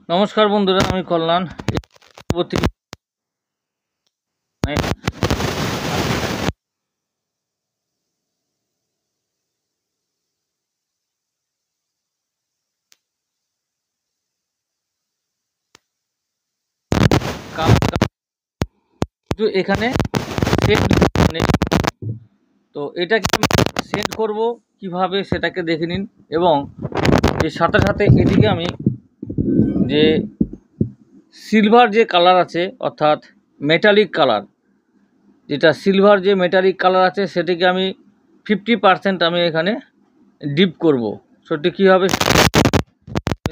नमस्कार बंधुरा आमी कल्याण এখানে তো এটাকে সেট করব কিভাবে সেটাকে দেখে নিন এবং এর সাথে সাথে এদিকে আমি যে সিলভার যে কালার আছে অর্থাৎ মেটালিক কালার, যেটা সিলভার যে মেটালিক কালার আছে সেটাকে আমি 50% আমি এখানে ডিপ করব। সেটি কীভাবে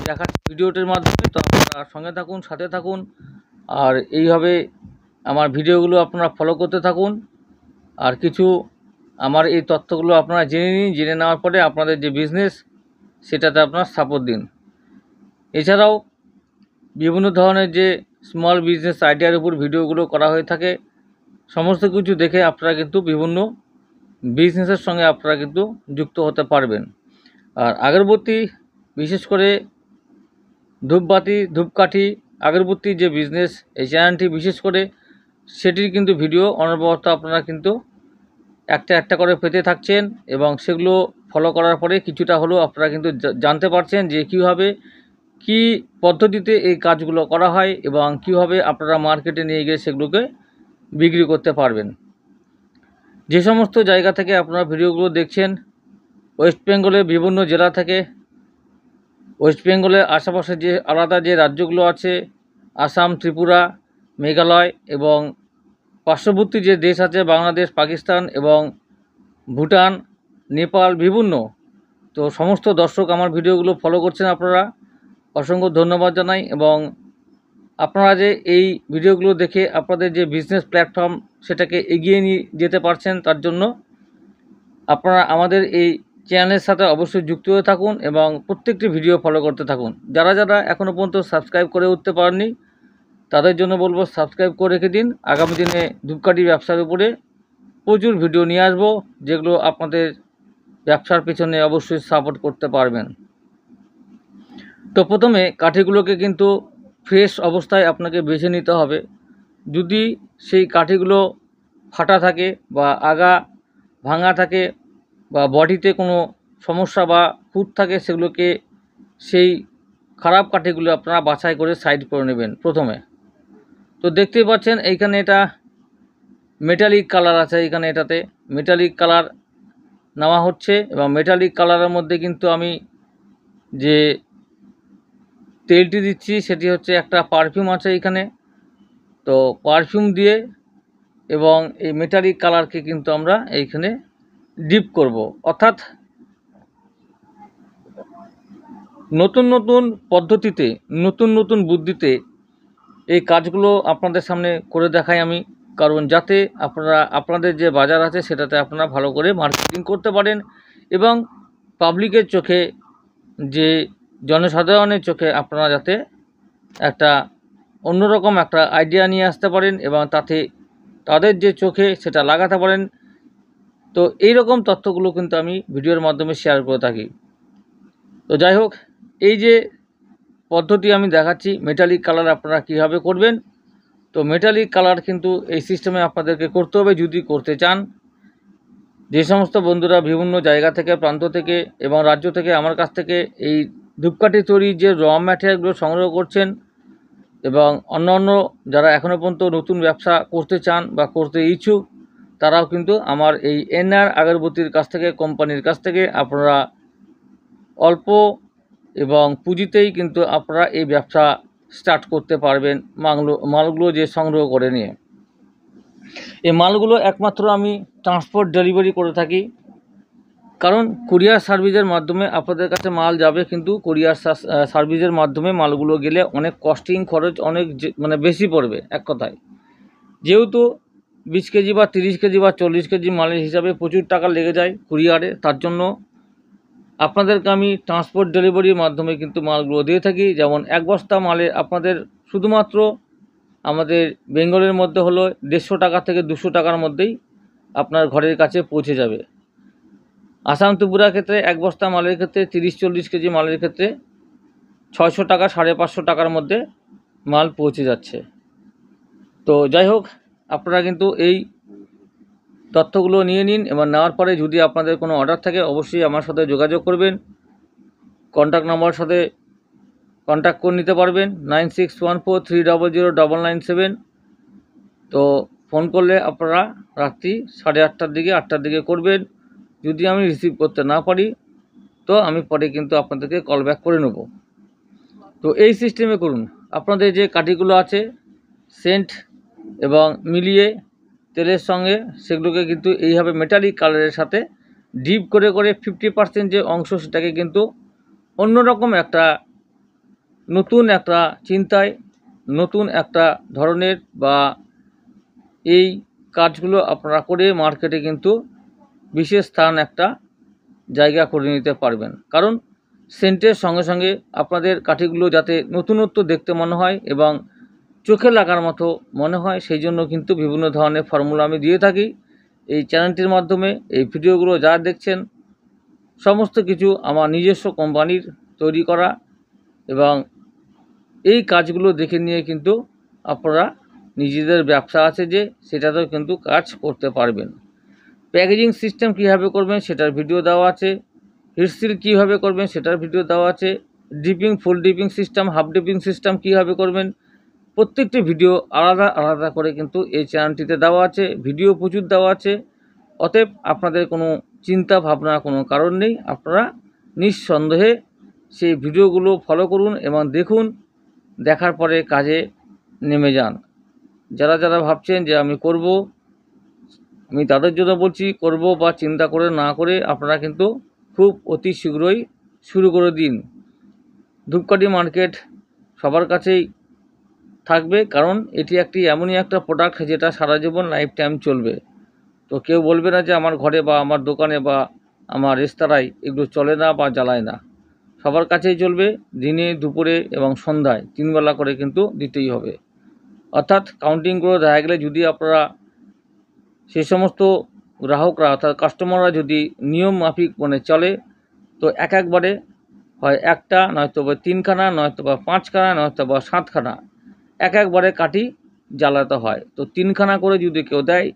দেখাচ্ছি ভিডিওটির মাধ্যমে, তো আপনারা সঙ্গে থাকুন, সাথে থাকুন, আর এইভাবে আমার ভিডিওগুলো আপনারা ফলো করতে থাকুন। আর কিছু আমার এই তথ্যগুলো আপনারা জেনে নিন, জেনে নেওয়ার পরে আপনাদের যে বিজনেস সেটাতে আপনারা সাপোর্ট দিন। এছাড়াও বিভিন্ন ধরনের যে স্মল বিজনেস আইডিয়ার উপর ভিডিওগুলো করা হয়ে থাকে, সমস্ত কিছু দেখে আপনারা কিন্তু বিভিন্ন বিজনেসের সঙ্গে আপনারা কিন্তু যুক্ত হতে পারবেন। আর আগরবাতি, বিশেষ করে ধূপবাতি, ধূপকাঠি, আগরবাতি যে বিজনেস, এই চ্যানেলটি বিশেষ করে সেটির কিন্তু ভিডিও অনবরত আপনারা কিন্তু একটা একটা করে পেতে থাকছেন এবং সেগুলো ফলো করার পরে কিছুটা হলেও আপনারা কিন্তু জানতে পারছেন যে কীভাবে কি পদ্ধতিতে এই কাজগুলো করা হয় এবং কীভাবে আপনারা মার্কেটে নিয়ে গিয়ে সেগুলোকে বিক্রি করতে পারবেন। যে সমস্ত জায়গা থেকে আপনারা ভিডিওগুলো দেখছেন, ওয়েস্ট বেঙ্গলের বিভিন্ন জেলা থেকে, ওয়েস্ট বেঙ্গলের আশেপাশে যে আলাদা যে রাজ্যগুলো আছে, আসাম, ত্রিপুরা, মেঘালয় এবং পার্শ্ববর্তী যে দেশ আছে বাংলাদেশ, পাকিস্তান এবং ভুটান, নেপাল, বিভিন্ন, তো সমস্ত দর্শক আমার ভিডিওগুলো ফলো করছেন, আপনারা অসংখ্য ধন্যবাদ জানাই। এবং আপনারা যে এই ভিডিওগুলো দেখে আপনাদের যে বিজনেস প্ল্যাটফর্ম সেটাকে এগিয়ে নিয়ে যেতে পারছেন, তার জন্য আপনারা আমাদের এই চ্যানেলের সাথে অবশ্যই যুক্ত হয়ে থাকুন এবং প্রত্যেকটি ভিডিও ফলো করতে থাকুন। যারা যারা এখনও পর্যন্ত সাবস্ক্রাইব করে উঠতে পারেননি তাদের জন্য বলবো সাবস্ক্রাইব করে রেখে দিন। আগামী দিনে ধূপকাঠি ব্যবসার উপরে প্রচুর ভিডিও নিয়ে আসবো, যেগুলো আপনাদের ব্যবসার পিছনে অবশ্যই সাপোর্ট করতে পারবেন। তো প্রথমে কাঠিগুলোকে কিন্তু ফ্রেশ অবস্থায় আপনাকে বেছে নিতে হবে। যদি সেই কাঠিগুলো ফাটা থাকে বা আগা ভাঙা থাকে বা বডিতে কোনো সমস্যা বা খুঁত থাকে, সেগুলোকে সেই খারাপ কাঠিগুলো আপনারা বাছাই করে সাইড করে নেবেন প্রথমে। তো দেখতেই পাচ্ছেন এইখানে এটা মেটালিক কালার আছে, এইখানে এটাতে মেটালিক কালার নেওয়া হচ্ছে এবং মেটালিক কালারের মধ্যে কিন্তু আমি যে তেলটি দিচ্ছি সেটি হচ্ছে একটা পারফিউম আছে এইখানে। তো পারফিউম দিয়ে এবং এই মেটালিক কালারকে কিন্তু আমরা এইখানে ডিপ করব, অর্থাৎ নতুন নতুন পদ্ধতিতে, নতুন নতুন বুদ্ধিতে এই কাজগুলো আপনাদের সামনে করে দেখাই আমি, কারণ যাতে আপনারা আপনাদের যে বাজার আছে সেটাতে আপনারা ভালো করে মার্কেটিং করতে পারেন এবং পাবলিকের চোখে, যে জনসাধারণের চোখে আপনারা যাতে একটা অন্যরকম একটা আইডিয়া নিয়ে আসতে পারেন এবং তাতে তাদের যে চোখে সেটা লাগাতে পারেন। তো এই রকম তথ্যগুলো কিন্তু আমি ভিডিওর মাধ্যমে শেয়ার করে থাকি। তো যাই হোক, এই যে পদ্ধতি আমি দেখাচ্ছি মেটালিক কালার আপনারা কীভাবে করবেন, তো মেটালিক কালার কিন্তু এই সিস্টেমে আপনাদেরকে করতে হবে যদি করতে চান। যে সমস্ত বন্ধুরা বিভিন্ন জায়গা থেকে, প্রান্ত থেকে এবং রাজ্য থেকে আমার কাছ থেকে এই ধূপকাঠি তৈরির যে র ম্যাটেরিয়ালগুলো সংগ্রহ করছেন এবং অন্য যারা এখনও পর্যন্ত নতুন ব্যবসা করতে চান বা করতে ইচ্ছুক, তারাও কিন্তু আমার এই এনআর আগরবাতির কাছ থেকে, কোম্পানির কাছ থেকে আপনারা অল্প এবং পুঁজিতেই কিন্তু আপনারা এই ব্যবসা স্টার্ট করতে পারবেন। মালগুলো যে সংগ্রহ করে নিয়ে, এই মালগুলো একমাত্র আমি ট্রান্সপোর্ট ডেলিভারি করে থাকি, কারণ কুরিয়ার সার্ভিসের মাধ্যমে আপনাদের কাছে মাল যাবে, কিন্তু কুরিয়ার সার্ভিসের মাধ্যমে মালগুলো গেলে অনেক কস্টিং খরচ অনেক মানে বেশি পড়বে। এক কথায় যেহেতু 20 কেজি বা 30 কেজি বা 40 কেজি মালের হিসাবে প্রচুর টাকা লেগে যায় কুরিয়ারে, তার জন্য আপনাদেরকে আমি ট্রান্সপোর্ট ডেলিভারির মাধ্যমে কিন্তু মালগুলো দিয়ে থাকি। যেমন এক বস্তা মালে আপনাদের শুধুমাত্র আমাদের বেঙ্গলের মধ্যে হলো 150 টাকা থেকে 200 টাকার মধ্যেই আপনার ঘরের কাছে পৌঁছে যাবে। আসাম ত্রিপুরার ক্ষেত্রে এক বস্তা মালের ক্ষেত্রে 30-40 কেজি মালের ক্ষেত্রে 600 টাকা 550 টাকার মধ্যে মাল পৌঁছে যাচ্ছে। তো যাই হোক, আপনারা কিন্তু এই তথ্যগুলো নিয়ে নিন এবং নেওয়ার পরে যদি আপনাদের কোনো অর্ডার থাকে অবশ্যই আমার সাথে যোগাযোগ করবেন। কন্ট্যাক্ট নাম্বার সাথে কন্ট্যাক্ট করে নিতে পারবেন 9614300997। তো ফোন করলে আপনারা রাত্রি 8:30টার দিকে 8টার দিকে করবেন। যদি আমি রিসিভ করতে না পারি তো আমি পরে কিন্তু আপনাদেরকে কল ব্যাক করে নেব। তো এই সিস্টেমে করুন। আপনাদের যে কাঠিগুলো আছে সেন্ট এবং মিলিয়ে তেলের সঙ্গে সেগুলোকে কিন্তু এইভাবে মেটালিক কালারের সাথে ডিপ করে 50% যে অংশ সেটাকে কিন্তু অন্যরকম একটা নতুন একটা চিন্তায়, নতুন একটা ধরনের বা এই কাজগুলো আপনারা করে মার্কেটে কিন্তু বিশেষ স্থান একটা জায়গা করে নিতে পারবেন। কারণ সেন্টের সঙ্গে সঙ্গে আপনাদের কাঠিগুলো যাতে নতুনত্ব দেখতে মনে হয় এবং চোখে লাগার মতো মনে হয়, সেই জন্য কিন্তু বিভিন্ন ধরনের ফর্মুলা আমি দিয়ে থাকি এই চ্যানেলটির মাধ্যমে। এই ভিডিওগুলো যা দেখছেন সমস্ত কিছু আমার নিজস্ব কোম্পানির তৈরি করা এবং এই কাজগুলো দেখে নিয়ে কিন্তু আপনারা নিজেদের ব্যবসা আছে যে সেটাতেও কিন্তু কাজ করতে পারবেন। প্যাকেজিং সিস্টেম কীভাবে করবেন সেটার ভিডিও দেওয়া আছে, হিটসিল কীভাবে করবেন সেটার ভিডিও দেওয়া আছে, dipping, full dipping system, half dipping system কীভাবে করবেন প্রত্যেকটি ভিডিও আলাদা আলাদা করে কিন্তু এই চ্যানেলটিতে দেওয়া আছে। ভিডিও প্রচুর দেওয়া আছে। অতএব আপনাদের কোনো চিন্তা ভাবনার কোনো কারণ নেই। আপনারা নিঃসন্দেহে সেই ভিডিওগুলো ফলো করুন এবং দেখুন, দেখার পরে কাজে নেমে যান। যারা যারা ভাবছেন যে আমি করব, আমি তাদের জন্য বলছি করব বা চিন্তা করে না করে আপনারা কিন্তু খুব অতি শীঘ্রই শুরু করে দিন। ধূপকাঠি মার্কেট সবার কাছেই থাকবে, কারণ এটি একটি এমনই একটা প্রোডাক্ট যেটা সারা জীবন লাইফ টাইম চলবে। তো কেউ বলবে না যে আমার ঘরে বা আমার দোকানে বা আমার রেস্তোরাঁয় এগুলো চলে না বা জ্বালায় না। সবার কাছেই চলবে, দিনে, দুপুরে এবং সন্ধ্যায় 3 বেলা করে কিন্তু দিতেই হবে। অর্থাৎ কাউন্টিং করে দেখা গেলে যদি আপনারা সেই সমস্ত গ্রাহকরা অর্থাৎ কাস্টমাররা যদি নিয়ম মাফিক মানে চলে তো একবারে হয় একটা, নয়তো বা 3খানা, নয়তো বা 5খানা, নয়তো বা 7খানা একবারে কাঠি জ্বালাতে হয়। তো 3খানা করে যদি কেউ দেয়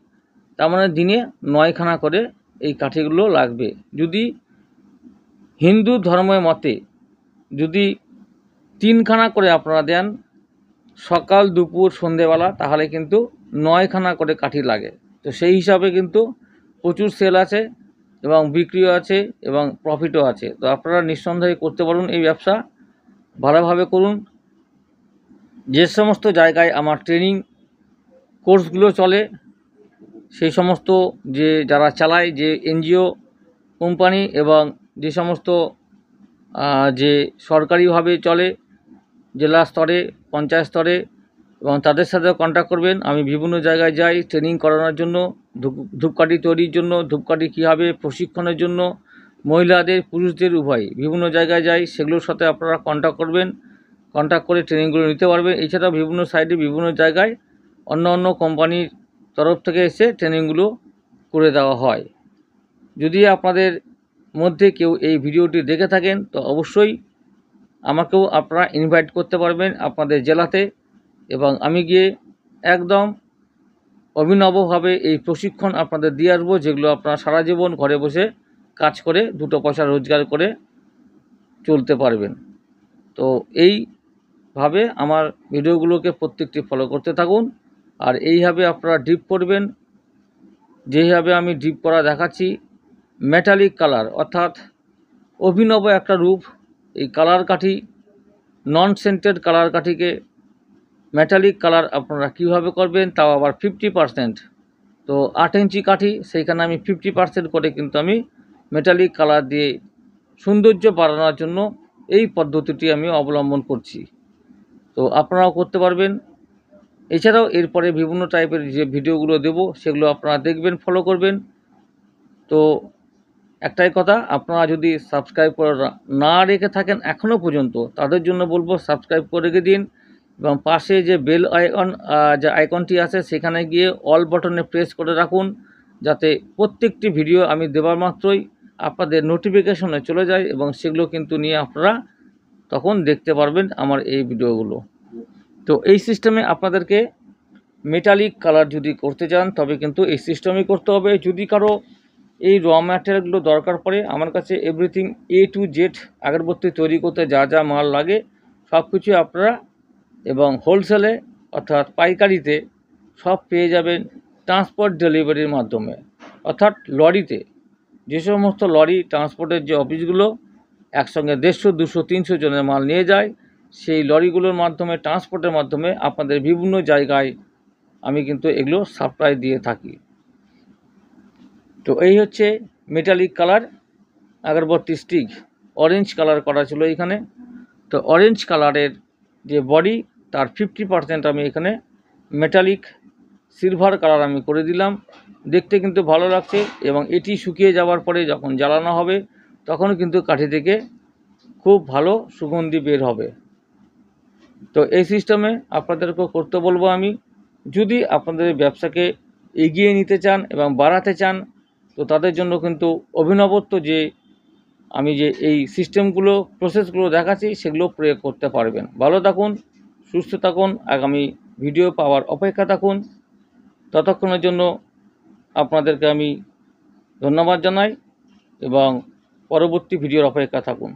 তার মানে দিনে 9খানা করে এই কাঠিগুলো লাগবে। যদি হিন্দু ধর্মের মতে যদি 3খানা করে আপনারা দেন সকাল, দুপুর, সন্ধেবেলা, তাহলে কিন্তু 9খানা করে কাঠি লাগে। তো সেই হিসাবে কিন্তু প্রচুর সেল আছে এবং বিক্রিও আছে এবং প্রফিটও আছে। তো আপনারা নিঃসন্দেহে করতে পারুন এই ব্যবসা, ভালোভাবে করুন। যে সমস্ত জায়গায় আমার ট্রেনিং কোর্সগুলো চলে সেই সমস্ত যে যারা চালায় যে এনজিও কোম্পানি এবং যে সমস্ত যে সরকারিভাবে চলে জেলা স্তরে, পঞ্চায়েত স্তরে, এবং তাদের সাথে কন্ট্যাক্ট করবেন। আমি বিভিন্ন জায়গায় যাই ট্রেনিং করানোর জন্য, ধূপকাঠি তৈরির জন্য, ধূপকাঠি কীভাবে প্রশিক্ষণের জন্য, মহিলাদের পুরুষদের উভয় বিভিন্ন জায়গায় যাই, সেগুলোর সাথে আপনারা কন্ট্যাক্ট করবেন। কন্ট্যাক্ট করে ট্রেনিংগুলো নিতে পারবেন। এছাড়াও বিভিন্ন সাইডে বিভিন্ন জায়গায় অন্য অন্য কোম্পানির তরফ থেকে এসে ট্রেনিংগুলো করে দেওয়া হয়। যদি আপনাদের মধ্যে কেউ এই ভিডিওটি দেখে থাকেন তো অবশ্যই আমাকেও আপনারা ইনভাইট করতে পারবেন আপনাদের জেলাতে, এবং আমি গিয়ে একদম অভিনবভাবে এই প্রশিক্ষণ আপনাদের দিয়ে আসবো, যেগুলো আপনারা সারা জীবন ঘরে বসে কাজ করে 2 পয়সা রোজগার করে চলতে পারবেন। তো এইভাবে আমার ভিডিওগুলোকে প্রত্যেকটি ফলো করতে থাকুন। আর এইভাবে আপনারা ডিপ করবেন, যেইভাবে আমি ডিপ করা দেখাচ্ছি। মেটালিক কালার অর্থাৎ অভিনব একটা রূপ। এই কালার কাঠি, নন সেন্টেড কালার কাঠিকে মেটালিক কালার আপনারা কীভাবে করবেন, তাও আবার 50%। তো 8 ইঞ্চি কাঠি, সেইখানে আমি 50% করে কিন্তু আমি মেটালিক কালার দিয়ে সৌন্দর্য বাড়ানোর জন্য এই পদ্ধতিটি আমি অবলম্বন করছি। তো আপনারাও করতে পারবেন। এছাড়াও এরপরে বিভিন্ন টাইপের যে ভিডিওগুলো দেব সেগুলো আপনারা দেখবেন, ফলো করবেন। তো একটাই কথা, আপনারা যদি সাবস্ক্রাইব করে না রেখে থাকেন এখনও পর্যন্ত, তাদের জন্য বলবো সাবস্ক্রাইব করে রেখে দিন এবং পাশে যে বেল যে আইকনটি আছে সেখানে গিয়ে অল বাটনে প্রেস করে রাখুন, যাতে প্রত্যেকটি ভিডিও আমি দেওয়ার মাত্রই আপনাদের নোটিফিকেশনে চলে যায় এবং সেগুলো কিন্তু নিয়ে আপনারা তখন দেখতে পারবেন আমার এই ভিডিওগুলো। তো এই সিস্টেমে আপনাদেরকে মেটালিক কালার যদি করতে চান তবে কিন্তু এই সিস্টেমই করতে হবে। যদি কারো এই র ম্যাটেরিয়ালগুলো দরকার পড়ে, আমার কাছে এভরিথিং A to Z আগরবাতি তৈরি করতে যা যা মাল লাগে সব কিছুই আপনারা এবং হোলসেলে অর্থাৎ পাইকারিতে সব পেয়ে যাবেন ট্রান্সপোর্ট ডেলিভারির মাধ্যমে। অর্থাৎ লরিতে, যে সমস্ত লরি ট্রান্সপোর্টের যে অফিসগুলো একসঙ্গে 150, 200, 300 জনের মাল নিয়ে যায়, সেই লরিগুলোর মাধ্যমে ট্রান্সপোর্টের মাধ্যমে আপনাদের বিভিন্ন জায়গায় আমি কিন্তু এগুলো সাপ্লাই দিয়ে থাকি। তো এই হচ্ছে মেটালিক কালার আগরবাতি স্টিক। অরেঞ্জ কালার করা ছিল এখানে। তো অরেঞ্জ কালারের যে বডি তার 50% আমি এখানে মেটালিক সিলভার কালার আমি করে দিলাম। দেখতে কিন্তু ভালো লাগছে এবং এটি শুকিয়ে যাওয়ার পরে যখন জ্বালানো হবে তখনও কিন্তু কাঠি থেকে খুব ভালো সুগন্ধি বের হবে। তো এই সিস্টেমে আপনাদেরকেও করতে বলবো আমি। যদি আপনাদের ব্যবসাকে এগিয়ে নিতে চান এবং বাড়াতে চান তো তাদের জন্য কিন্তু অভিনবত্ব যে আমি যে এই সিস্টেমগুলো প্রসেসগুলো দেখাচ্ছি সেগুলো প্রয়োগ করতে পারবেন। ভালো থাকুন, সুস্থ থাকুন, আগামী ভিডিও পাওয়ার অপেক্ষা থাকুন। ততক্ষণের জন্য আপনাদেরকে আমি ধন্যবাদ জানাই এবং পরবর্তী ভিডিওর অপেক্ষা থাকুন।